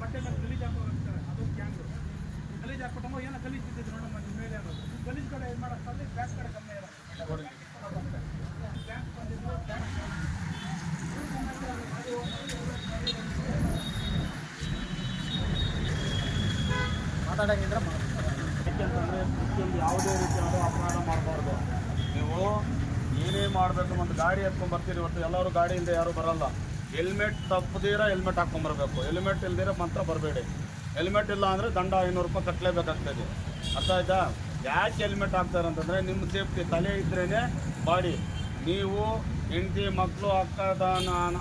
ಬಟ್ಟೆ ಮೇಲೆ ಗಲೀಜ್ ಹಾಕೋಗ್ತಾರೆ, ಅದು ಗ್ಯಾಂಗ್ ಗಲೀಜ್ ಹಾಕ್ಬಿಟ್ಟಮ್ಮ ಏನೋ ಗಲೀಜ್ ಬಿದ್ದಿದ್ದು ನೋಡಮ್ಮ ನಿಮ್ಮ ಮೇಲೆ ಅನ್ನೋದು. ಗಲೀಜ್ ಕಡೆ ಇದು ಮಾಡೋಕ್ಕಲ್ಲಿ ಬ್ಯಾಂಕ್ ಕಡೆ ಗಮನ ಇರೋದು. ಬ್ಯಾಂಕ್ ಬಂದಿದ್ದು ಮಾತಾಡಂಗಿದ್ರೆ ಯಾಕೆಂತಂದರೆ ಪ್ರತಿಯೊಂದು ಯಾವುದೇ ರೀತಿಯಾದ ಅಪರಾಧ ಮಾಡಬಾರ್ದು. ನೀವು ಏನೇ ಮಾಡಬೇಕು ಮತ್ತು ಗಾಡಿ ಎತ್ಕೊಂಡ್ಬರ್ತೀರಿ, ಇವತ್ತು ಎಲ್ಲರೂ ಗಾಡಿಯಿಂದ ಯಾರೂ ಬರಲ್ಲ. ಹೆಲ್ಮೆಟ್ ತಪ್ಪದಿರ ಹೆಲ್ಮೆಟ್ ಹಾಕ್ಕೊಂಬರ್ಬೇಕು. ಹೆಲ್ಮೆಟ್ ಇಲ್ದಿರ ಮಾತ್ರ ಬರಬೇಡಿ. ಹೆಲ್ಮೆಟ್ ಇಲ್ಲ ಅಂದರೆ ದಂಡ 500 ರೂಪಾಯಿ ಕಟ್ಟಲೇಬೇಕಾಗ್ತದೆ. ಅರ್ಥ ಆಯ್ತಾ? ಯಾಕೆ ಹೆಲ್ಮೆಟ್ ಹಾಕ್ತಾರೆ ಅಂತಂದರೆ ನಿಮ್ಮ ಸೇಫ್ಟಿ. ತಲೆ ಇದ್ರೇ ಬಾಡಿ. ನೀವು ಹೆಂಡತಿ ಮಕ್ಕಳು ಅಕ್ಕ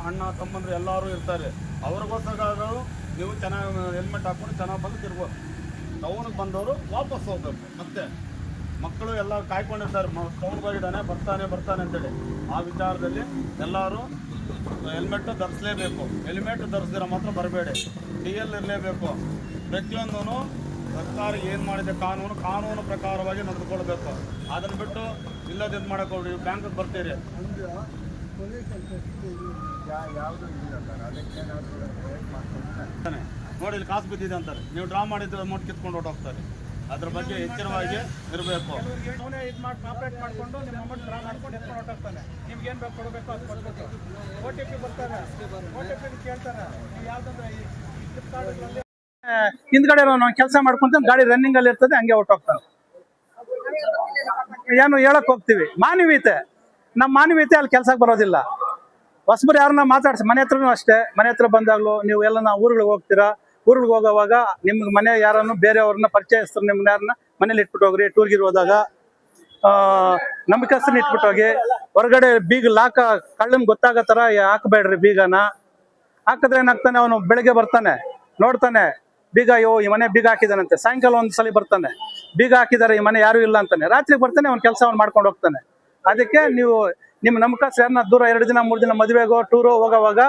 ಅಣ್ಣ ತಮ್ಮಂದ್ರೆ ಎಲ್ಲರೂ ಇರ್ತಾರೆ. ಅವ್ರಿಗೋಸ್ಕರ ನೀವು ಚೆನ್ನಾಗಿ ಹೆಲ್ಮೆಟ್ ಹಾಕ್ಕೊಂಡು ಚೆನ್ನಾಗಿ ಬಂದು ತಿರ್ಬೋದು. ಟೌನಿಗೆ ಬಂದವರು ವಾಪಸ್ ಹೋಗ್ಬೇಕು. ಮತ್ತೆ ಮಕ್ಕಳು ಎಲ್ಲ ಕಾಯ್ಕೊಂಡಿರ್ತಾರೆ, ಟೌನ್ಗೆ ಹೋಗಿದ್ದಾನೆ ಬರ್ತಾನೆ ಅಂತೇಳಿ. ಆ ವಿಚಾರದಲ್ಲಿ ಎಲ್ಲರೂ ಹೆಲ್ಮೆಟ್ ಧರಿಸಲೇಬೇಕು. ಹೆಲ್ಮೆಟ್ ಧರಿಸಿದ್ರೆ ಮಾತ್ರ ಬರಬೇಡಿ. DL ಇರಲೇಬೇಕು. ಪ್ರತಿಯೊಂದೂ ಸರ್ಕಾರ ಏನು ಮಾಡಿದೆ ಕಾನೂನು ಪ್ರಕಾರವಾಗಿ ನಡೆದುಕೊಳ್ಬೇಕು. ಅದನ್ನು ಬಿಟ್ಟು ಇಲ್ಲದಿದ್ದು ಮಾಡೋಕೆ ಹೋಗ್ರಿ. ಬ್ಯಾಂಕಿಗೆ ಬರ್ತೀರಿ ನೋಡಿ, ಇಲ್ಲಿ ಕಾಸು ಬಿದ್ದಿದೆ ಅಂತಾರೆ, ನೀವು ಡ್ರಾ ಮಾಡಿದ್ದು ಅಮೌಂಟ್ ಕಿತ್ಕೊಂಡು ಹೊರಟೋಗ್ತಾರೆ. ಅದ್ರ ಬಗ್ಗೆ ಎಚ್ಚರವಾಗಿ ಇರಬೇಕು. ಅವನೇ ಇದು ಮಾಡಿ ಕಾಪರೇಟ್ ಮಾಡಿಕೊಂಡು ನಿಮ್ಮ ಅಮೌಂಟ್ ಡ್ರಾ ಮಾಡ್ಕೊಂಡು ಎತ್ಕೊಂಡು ಹೊರಟೋಗ್ತಾನೆ. ನಿಮ್ಗೆ ಏನು ಬೇಕು ಕೊಡಬೇಕು ಅದು ಕೊಡ್ಬೇಕು. OTP ಬರ್ತಾರೆ, OTP ಕೇಳ್ತಾರೆ. ನೀವು ಯಾವುದಂದ್ರೆ ಈ ಫ್ಲಿಪ್ಕಾರ್ಟ್ಗಳಲ್ಲಿ ಹಿಂದ್ಗಡೆ ನಾವು ಕೆಲಸ ಮಾಡ್ಕೊಂತ ಗಾಡಿ ರನ್ನಿಂಗ್ ಅಲ್ಲಿ ಇರ್ತದೆ, ಹಂಗೆ ಹೊರಟೋಗ್ತಾನೆ. ಏನು ಹೇಳಕ್ ಹೋಗ್ತೀವಿ, ಮಾನವೀಯತೆ. ನಮ್ಮ ಮಾನವೀಯತೆ ಅಲ್ಲಿ ಕೆಲ್ಸಕ್ಕೆ ಬರೋದಿಲ್ಲ. ಹೊಸಬರು ಯಾರನ್ನ ಮಾತಾಡ್ಸಿ, ಮನೆ ಹತ್ರನೂ ಅಷ್ಟೇ. ಮನೆ ಹತ್ರ ಬಂದಾಗಲೂ ನೀವು ಎಲ್ಲ ಊರುಗಳಿಗೆ ಹೋಗ್ತೀರಾ, ಊರಿಗೆ ಹೋಗೋವಾಗ ನಿಮ್ಗೆ ಮನೆ ಯಾರನ್ನು ಬೇರೆಯವ್ರನ್ನ ಪರಿಚಯಿಸ್ತಾರೆ. ನಿಮ್ಗೆ ಯಾರನ್ನ ಮನೇಲಿ ಇಟ್ಬಿಟ್ಟು ಹೋಗ್ರಿ. ಟೂರ್ಗಿರ್ ಹೋದಾಗ ನಂಬಿಕಸ್ತನ ಇಟ್ಬಿಟ್ಟು ಹೋಗಿ. ಹೊರಗಡೆ ಬೀಗ ಲಾಕ ಕಳ್ಳನ್ ಗೊತ್ತಾಗೋ ಥರ ಹಾಕಬೇಡ್ರಿ. ಬೀಗನ ಹಾಕಿದ್ರೆ ಏನಾಗ್ತಾನೆ, ಅವನು ಬೆಳಗ್ಗೆ ಬರ್ತಾನೆ, ನೋಡ್ತಾನೆ ಬೀಗ, ಈ ಮನೆ ಬೀಗ ಹಾಕಿದಾನಂತೆ. ಸಾಯಂಕಾಲ ಒಂದ್ಸಲಿ ಬರ್ತಾನೆ, ಬೀಗ ಹಾಕಿದ್ದಾರೆ, ಈ ಮನೆ ಯಾರು ಇಲ್ಲ ಅಂತಾನೆ. ರಾತ್ರಿಗೆ ಬರ್ತಾನೆ, ಅವ್ನ ಕೆಲಸ ಅವ್ನು ಮಾಡ್ಕೊಂಡು ಹೋಗ್ತಾನೆ. ಅದಕ್ಕೆ ನೀವು ನಿಮ್ಮ ನಂಬಿಕಸ್ಥ ಯಾರನ್ನ ದೂರ 2 ದಿನ 3 ದಿನ ಮದುವೆಗೋ ಟೂರೋ ಹೋಗೋವಾಗ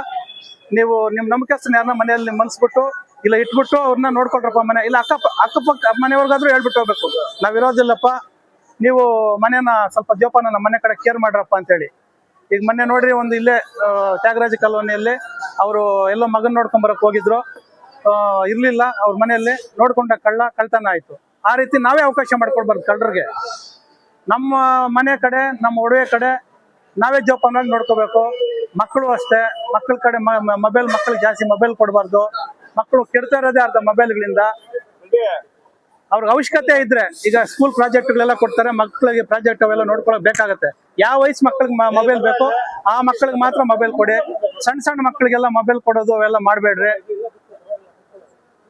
ನೀವು ನಿಮ್ಮ ನಂಬಿಕಸ್ಥನ ಯಾರನ್ನ ಮನೆಯಲ್ಲಿ ಮನ್ಸ್ಬಿಟ್ಟು ಇಲ್ಲ ಇಟ್ಬಿಟ್ಟು ಅವ್ರನ್ನ ನೋಡ್ಕೊಳ್ರಪ್ಪ. ಮನೆ ಇಲ್ಲ ಅಕ್ಕಪಕ್ಕ ಮನೆಯವ್ರಿಗಾದ್ರೂ ಹೇಳ್ಬಿಟ್ಟು ಹೋಗ್ಬೇಕು, ನಾವಿರೋದಿಲ್ಲಪ್ಪ, ನೀವು ಮನೇನ ಸ್ವಲ್ಪ ಜೋಪಾನ ನಮ್ಮ ಮನೆ ಕಡೆ ಕೇರ್ ಮಾಡ್ರಪ್ಪ ಅಂತೇಳಿ. ಈಗ ಮೊನ್ನೆ ನೋಡ್ರಿ, ಒಂದು ಇಲ್ಲೇ ತ್ಯಾಗರಾಜ ಕಾಲೋನಿಯಲ್ಲಿ ಅವರು ಎಲ್ಲೋ ಮಗನ್ ನೋಡ್ಕೊಂಬರಕ್ ಹೋಗಿದ್ರು, ಇರ್ಲಿಲ್ಲ ಅವ್ರ ಮನೆಯಲ್ಲಿ. ನೋಡ್ಕೊಂಡ ಕಳ್ತನ ಆಯ್ತು. ಆ ರೀತಿ ನಾವೇ ಅವಕಾಶ ಮಾಡ್ಕೊಡ್ಬಾರ್ದು ಕಳ್ಳರಿಗೆ. ನಮ್ಮ ಮನೆ ಕಡೆ, ನಮ್ಮ ಒಡವೆ ಕಡೆ ನಾವೇ ಜೋಪಾನವಾಗಿ ನೋಡ್ಕೋಬೇಕು. ಮಕ್ಕಳು ಅಷ್ಟೇ, ಮಕ್ಕಳ ಕಡೆ ಮೊಬೈಲ್, ಮಕ್ಕಳಿಗೆ ಜಾಸ್ತಿ ಮೊಬೈಲ್ ಕೊಡಬಾರ್ದು. ಮಕ್ಕಳು ಕೆಡ್ತಾ ಇರೋದೇ ಅರ್ಧ ಮೊಬೈಲ್ಗಳಿಂದ. ಅವ್ರಿಗೆ ಅವಶ್ಯಕತೆ ಇದ್ರೆ, ಈಗ ಸ್ಕೂಲ್ ಪ್ರಾಜೆಕ್ಟ್ಗಳೆಲ್ಲ ಕೊಡ್ತಾರೆ, ಮಕ್ಕಳಿಗೆ ಪ್ರಾಜೆಕ್ಟ್ ಅವೆಲ್ಲ ನೋಡ್ಕೊಳ್ಳೋಕೆ ಬೇಕಾಗತ್ತೆ. ಯಾವ ವಯಸ್ಸು ಮಕ್ಕಳಿಗೆ ಮೊಬೈಲ್ ಬೇಕೋ ಆ ಮಕ್ಕಳಿಗೆ ಮಾತ್ರ ಮೊಬೈಲ್ ಕೊಡಿ. ಸಣ್ಣ ಮಕ್ಕಳಿಗೆಲ್ಲ ಮೊಬೈಲ್ ಕೊಡೋದು ಅವೆಲ್ಲ ಮಾಡಬೇಡ್ರಿ.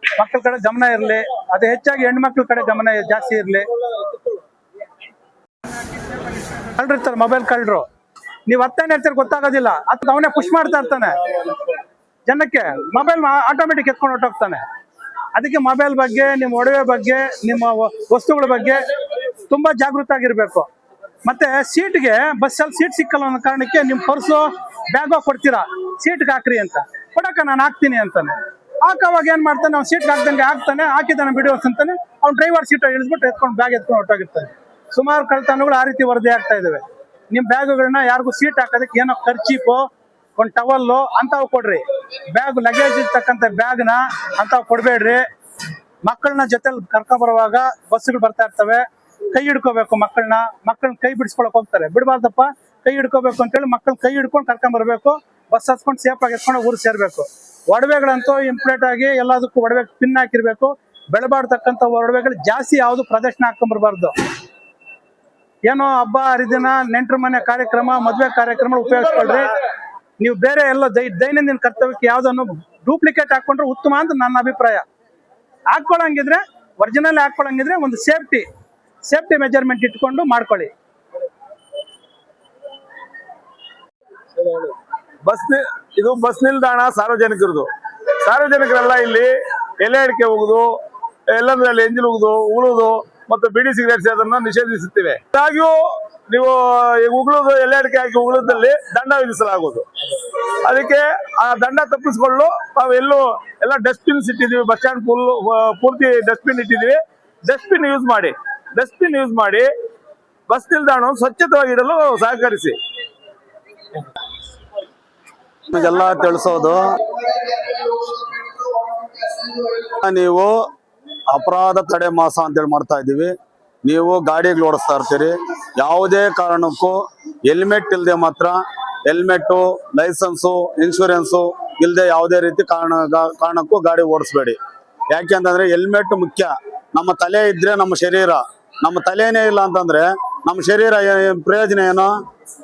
ಮಕ್ಕಳ ಕಡೆ ಗಮನ ಇರಲಿ. ಅದು ಹೆಚ್ಚಾಗಿ ಹೆಣ್ಮಕ್ಳ ಕಡೆ ಗಮನ ಜಾಸ್ತಿ ಇರಲಿ. ಕಳ್ರಿರ್ತಾರೆ, ಮೊಬೈಲ್ ಕಳ್ಳರು. ನೀವು ಹತ್ತೇನು ಹೇಳ್ತೀರಿ ಗೊತ್ತಾಗೋದಿಲ್ಲ. ಅದು ಅವನೇ ಪುಷ್ ಮಾಡ್ತಾ ಇರ್ತಾನೆ ಜನಕ್ಕೆ. ಮೊಬೈಲ್ ಆಟೋಮೆಟಿಕ್ ಎತ್ಕೊಂಡು ಹೊರಟೋಗ್ತಾನೆ. ಅದಕ್ಕೆ ಮೊಬೈಲ್ ಬಗ್ಗೆ, ನಿಮ್ಮ ಒಡವೆ ಬಗ್ಗೆ, ನಿಮ್ಮ ವಸ್ತುಗಳ ಬಗ್ಗೆ ತುಂಬಾ ಜಾಗೃತ ಆಗಿರ್ಬೇಕು. ಮತ್ತೆ ಸೀಟ್ಗೆ ಬಸ್ಸಲ್ಲಿ ಸೀಟ್ ಸಿಕ್ಕಲ್ಲ ಅನ್ನೋ ಕಾರಣಕ್ಕೆ ನಿಮ್ಮ ಪರ್ಸು ಬ್ಯಾಗೋ ಕೊಡ್ತೀರಾ, ಸೀಟ್ಗೆ ಹಾಕ್ರಿ ಅಂತ. ಕೊಡಕ ನಾನು ಹಾಕ್ತೀನಿ ಅಂತಾನೆ. ಹಾಕೋವಾಗ ಏನ್ ಮಾಡ್ತಾನೆ, ಅವ್ನು ಸೀಟ್ಗೆ ಹಾಕ್ದಂಗೆ ಹಾಕಿದ್ದಾನೆ ಬಿಡುವಸ್ ಅಂತಾನೆ. ಅವ್ನು ಡ್ರೈವರ್ ಸೀಟ್ ಇಳಿದ್ಬಿಟ್ಟು ಬ್ಯಾಗ್ ಎತ್ಕೊಂಡು ಹೊರಟೋಗಿರ್ತಾನೆ. ಸುಮಾರು ಕಳ್ತನಗಳು ಆ ರೀತಿ ವರದಿ ಆಗ್ತಾ ಇದಾವೆ. ನಿಮ್ಮ ಬ್ಯಾಗುಗಳನ್ನ ಯಾರಿಗೂ ಸೀಟ್ ಹಾಕೋದಕ್ಕೆ ಏನೋ ಖರ್ಚೀಪು, ಒಂದು ಟವಲ್ಲು ಅಂಥವು ಕೊಡ್ರಿ. ಬ್ಯಾಗ್ ಲಗೇಜ್ ಇರ್ತಕ್ಕಂಥ ಬ್ಯಾಗ್ನ ಅಂಥವು ಕೊಡಬೇಡ್ರಿ. ಮಕ್ಕಳನ್ನ ಜೊತೆಲಿ ಕರ್ಕೊಂಬರುವಾಗ ಬಸ್ಸುಗಳು ಬರ್ತಾ ಇರ್ತವೆ, ಕೈ ಹಿಡ್ಕೋಬೇಕು. ಮಕ್ಕಳನ್ನ ಕೈ ಬಿಡಿಸ್ಕೊಳಕ್ ಹೋಗ್ತಾರೆ, ಬಿಡಬಾರ್ದಪ್ಪ, ಕೈ ಹಿಡ್ಕೋಬೇಕು ಅಂತೇಳಿ ಮಕ್ಕಳು ಕೈ ಹಿಡ್ಕೊಂಡು ಕರ್ಕೊಂಬರ್ಬೇಕು. ಬಸ್ ಹತ್ಕೊಂಡು ಸೇಫಾಗಿ ಎತ್ಕೊಂಡು ಊರು ಸೇರ್ಬೇಕು. ಒಡವೆಗಳಂತೂ ಇಂಪ್ಲೇಟ್ ಆಗಿ ಎಲ್ಲದಕ್ಕೂ ಒಡವೆ ಪಿನ್ ಹಾಕಿರ್ಬೇಕು. ಬೆಳಬಾಡ್ತಕ್ಕಂಥ ಒಡವೆಗಳು ಜಾಸ್ತಿ ಯಾವುದು ಪ್ರದರ್ಶನ ಹಾಕೊಂಬರ್ಬಾರ್ದು. ಏನೋ ಹಬ್ಬ ಹರಿದಿನ, ನೆಂಟರ ಮನೆ ಕಾರ್ಯಕ್ರಮ, ಮದುವೆ ಕಾರ್ಯಕ್ರಮ ಉಪಯೋಗಿಸ್ಕೊಳ್ರಿ. ನೀವು ಬೇರೆ ಎಲ್ಲ ದೈನಂದಿನ ಕರ್ತವ್ಯಕ್ಕೆ ಯಾವುದನ್ನು ಡೂಪ್ಲಿಕೇಟ್ ಹಾಕೊಂಡ್ರೆ ಉತ್ತಮ ಅಂತ ನನ್ನ ಅಭಿಪ್ರಾಯ. ಹಾಕೊಳ್ಳಂಗಿದ್ರೆ ಒರಿಜಿನಲ್ ಹಾಕೊಳ್ಳಂಗಿದ್ರೆ ಒಂದು ಸೇಫ್ಟಿ ಮೆಜರ್ಮೆಂಟ್ ಇಟ್ಕೊಂಡು ಮಾಡ್ಕೊಳ್ಳಿ. ಇದು ಬಸ್ ನಿಲ್ದಾಣ ಸಾರ್ವಜನಿಕರದು. ಸಾರ್ವಜನಿಕರೆಲ್ಲ ಇಲ್ಲಿ ಎಲೆ ಅಡಿಕೆ ಹೋಗುದು, ಎಲ್ಲಂದ್ರಲ್ಲಿ ಎಂಜಿಲ್ ಉಗುಳುದು ಮತ್ತು ಬಿಡಿ ಸಿಗರೇಟ್ ಸೇದನ್ನು ನಿಷೇಧಿಸುತ್ತೇವೆ. ಆದಾಗ್ಯೂ ನೀವು ಉಗುಳುದು, ಎಲೆ ಅಡಿಕೆ ಹಾಕಿ ಉಗುಳದಲ್ಲಿ ದಂಡ ವಿಧಿಸಲಾಗುವುದು. ಅದಕ್ಕೆ ಆ ದಂಡ ತಪ್ಪಿಸಿಕೊಳ್ಳಲು ನಾವು ಎಲ್ಲ ಡಸ್ಟ್ಬಿನ್ಸ್ ಇಟ್ಟಿದ್ದೀವಿ. ಬಸ್ ಸ್ಟ್ಯಾಂಡ್ ಪೂರ್ತಿ ಡಸ್ಟ್ಬಿನ್ ಇಟ್ಟಿದ್ದೀವಿ. ಡಸ್ಟ್ಬಿನ್ ಯೂಸ್ ಮಾಡಿ ಬಸ್ ನಿಲ್ದಾಣವನ್ನು ಸ್ವಚ್ಛತವಾಗಿಡಲು ಸಹಕರಿಸಿ. ಎಲ್ಲ ತಿಳಿಸೋದು ನೀವು ಅಪರಾಧ ತಡೆ ಮಾಸ ಅಂತೇಳಿ ಮಾಡ್ತಾ ಇದ್ದೀವಿ. ನೀವು ಗಾಡಿಗಳು ಓಡಿಸ್ತಾ ಇರ್ತೀರಿ, ಯಾವುದೇ ಕಾರಣಕ್ಕೂ ಹೆಲ್ಮೆಟ್ ಇಲ್ಲದೆ ಮಾತ್ರ ಹೆಲ್ಮೆಟ್ಟು, ಲೈಸೆನ್ಸು, ಇನ್ಶೂರೆನ್ಸು ಇಲ್ಲದೆ ಯಾವುದೇ ರೀತಿ ಕಾರಣಕ್ಕೂ ಗಾಡಿ ಓಡಿಸ್ಬೇಡಿ. ಯಾಕೆಂತಂದ್ರೆ ಹೆಲ್ಮೆಟ್ ಮುಖ್ಯ. ನಮ್ಮ ತಲೆ ಇದ್ರೆ ನಮ್ಮ ಶರೀರ, ನಮ್ಮ ತಲೆನೇ ಇಲ್ಲ ಅಂತಂದ್ರೆ ನಮ್ಮ ಶರೀರ ಪ್ರಯೋಜನ ಏನು?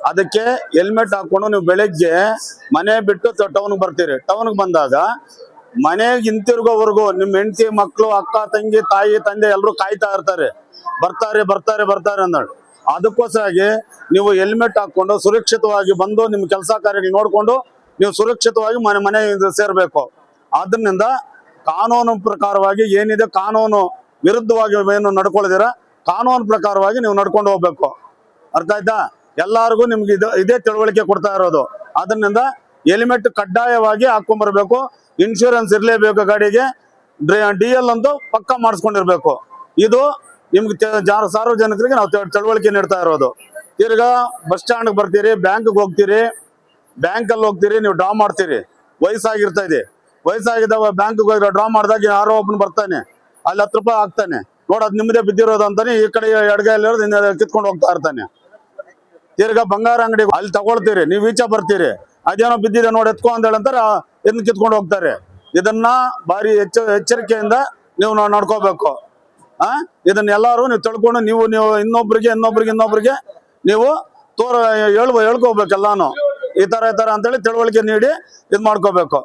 ಅದಕ್ಕೆ ಹೆಲ್ಮೆಟ್ ಹಾಕೊಂಡು ನೀವು ಬೆಳಗ್ಗೆ ಮನೆ ಬಿಟ್ಟು ಟೌನ್ಗೆ ಬರ್ತೀರಿ. ಟೌನ್ಗೆ ಬಂದಾಗ ಮನೆಗೆ ಹಿಂತಿರುಗೋವರೆಗೂ ನಿಮ್ಮ ಹೆಂಡತಿ, ಮಕ್ಕಳು, ಅಕ್ಕ, ತಂಗಿ, ತಾಯಿ, ತಂದೆ ಎಲ್ಲರೂ ಕಾಯ್ತಾ ಇರ್ತಾರೆ, ಬರ್ತಾರೆ ಬರ್ತಾರೆ ಬರ್ತಾರೆ ಅಂದೇಳಿ. ಅದಕ್ಕೋಸ್ಕರಾಗಿ ನೀವು ಹೆಲ್ಮೆಟ್ ಹಾಕೊಂಡು ಸುರಕ್ಷಿತವಾಗಿ ಬಂದು ನಿಮ್ಮ ಕೆಲಸ ಕಾರ್ಯಗಳು ನೋಡಿಕೊಂಡು ನೀವು ಸುರಕ್ಷಿತವಾಗಿ ಮನೆ ಸೇರ್ಬೇಕು. ಅದರಿಂದ ಕಾನೂನು ಪ್ರಕಾರವಾಗಿ ಏನಿದೆ, ಕಾನೂನು ವಿರುದ್ಧವಾಗಿ ಏನು ನಡ್ಕೊಳ್ಳದಿರ ಕಾನೂನು ಪ್ರಕಾರವಾಗಿ ನೀವು ನಡ್ಕೊಂಡು ಹೋಗ್ಬೇಕು. ಅರ್ಥ ಆಯ್ತಾ? ಎಲ್ಲಾರ್ಗು ನಿಮ್ಗೆ ಇದೇ ತಿಳುವಳಿಕೆ ಕೊಡ್ತಾ ಇರೋದು. ಅದರಿಂದ ಹೆಲ್ಮೆಟ್ ಕಡ್ಡಾಯವಾಗಿ ಹಾಕೊಂಡ್ಬರ್ಬೇಕು. ಇನ್ಶೂರೆನ್ಸ್ ಇರ್ಲೇಬೇಕು ಗಾಡಿಗೆ. DL ಅಂತೂ ಪಕ್ಕ ಮಾಡಿಸ್ಕೊಂಡಿರ್ಬೇಕು. ಇದು ನಿಮ್ಗೆ ಸಾರ್ವಜನಿಕರಿಗೆ ನಾವು ತಿಳುವಳಿಕೆ ನೀಡ್ತಾ ಇರೋದು. ತಿರ್ಗಾ ಬಸ್ ಸ್ಟ್ಯಾಂಡ್ ಬರ್ತೀರಿ, ಬ್ಯಾಂಕ್ಗೆ ಹೋಗ್ತೀರಿ, ಬ್ಯಾಂಕಲ್ಲಿ ಹೋಗ್ತೀರಿ, ನೀವು ಡ್ರಾ ಮಾಡ್ತೀರಿ, ವಯಸ್ಸಾಗಿರ್ತಾ ಇದೆ. ವಯಸ್ಸಾಗಿದ್ದಾಗ ಬ್ಯಾಂಕ್ಗೆ ಹೋಗಿ ಡ್ರಾ ಮಾಡಿದಾಗ ಯಾರೋ ಒಬ್ಬನು ಬರ್ತಾನೆ, ಅಲ್ಲಿ 10 ರೂಪಾಯಿ ಹಾಕ್ತಾನೆ, ನೋಡೋದು ನಿಮ್ಮದೇ ಬಿದ್ದಿರೋದು ಅಂತಾನೆ ಈ ಕಡೆ ಎಡಗೈಲಿರೋದು ಕಿತ್ಕೊಂಡು ಹೋಗ್ತಾ ಇರ್ತಾನೆ. ತಿರ್ಗಾ ಬಂಗಾರ ಅಂಗಡಿ ಅಲ್ಲಿ ತಗೊಳ್ತೀರಿ, ನೀವು ಈಚೆ ಬರ್ತೀರಿ, ಅದೇನೋ ಬಿದ್ದಿದೆ ನೋಡಿ ಎತ್ಕೊ ಅಂತ ಹೇಳಂತಾರೆ, ಇದನ್ನ ಕಿತ್ಕೊಂಡು ಹೋಗ್ತಾರೆ. ಇದನ್ನ ಭಾರಿ ಎಚ್ಚರಿಕೆಯಿಂದ ನೀವು ನಡ್ಕೋಬೇಕು. ಇದನ್ನೆಲ್ಲರೂ ನೀವು ತಿಳ್ಕೊಂಡು ನೀವು ಇನ್ನೊಬ್ರಿಗೆ ನೀವು ಹೇಳ್ಕೋಬೇಕು. ಎಲ್ಲಾನು ಈ ತರ ಅಂತೇಳಿ ತಿಳುವಳಿಕೆ ನೀಡಿ ಇದ್ ಮಾಡ್ಕೋಬೇಕು.